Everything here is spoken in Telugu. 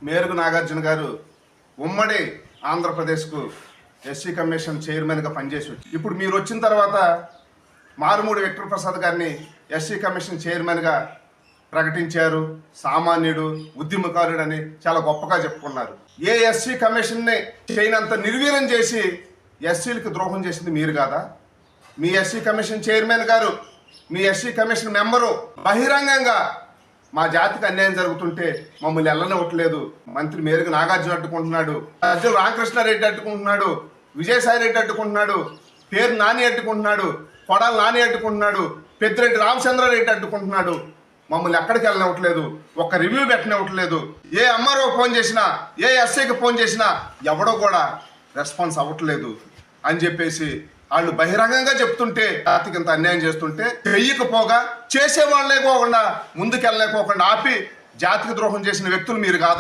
మేరుగు నాగార్జున గారు ఉమ్మడి ఆంధ్రప్రదేశ్కు ఎస్సీ కమిషన్ చైర్మన్గా పనిచేసి ఇప్పుడు మీరు వచ్చిన తర్వాత మారుమూడి విక్టర్ ప్రసాద్ గారిని ఎస్సీ కమిషన్ చైర్మన్గా ప్రకటించారు. సామాన్యుడు, ఉద్యమకారుడు అని చాలా గొప్పగా చెప్పుకున్నారు. ఏ ఎస్సీ కమిషన్ని చేయనంత నిర్వీర్యం చేసి ఎస్సీలకు ద్రోహం చేసింది మీరు కాదా? మీ ఎస్సీ కమిషన్ చైర్మన్ గారు, మీ ఎస్సీ కమిషన్ మెంబరు బహిరంగంగా మా జాతికి అన్యాయం జరుగుతుంటే మమ్మల్ని వెళ్ళనివ్వట్లేదు. మంత్రి మేరుగు నాగార్జున అడ్డుకుంటున్నాడు, అర్జున్ రామకృష్ణారెడ్డి అడ్డుకుంటున్నాడు, విజయసాయి రెడ్డి అడ్డుకుంటున్నాడు, పేరు నాని అడ్డుకుంటున్నాడు, కొడాలి నాని అడ్డుకుంటున్నాడు, పెద్దిరెడ్డి రామచంద్రారెడ్డి అడ్డుకుంటున్నాడు. మమ్మల్ని ఎక్కడికి వెళ్ళనివ్వట్లేదు, ఒక్క రివ్యూ పెట్టనివ్వట్లేదు. ఏ ఎంఆర్ఓ ఫోన్ చేసినా, ఏ ఎస్ఐకి ఫోన్ చేసినా ఎవడో కూడా రెస్పాన్స్ అవ్వట్లేదు అని చెప్పేసి వాళ్ళు బహిరంగంగా చెప్తుంటే, జాతికి ఇంత అన్యాయం చేస్తుంటే చెయ్యకపోగా చేసేవాళ్ళే పోకుండా ముందుకెళ్ళలేకోకుండా ఆపి జాతికి ద్రోహం చేసిన వ్యక్తులు మీరు కాదా?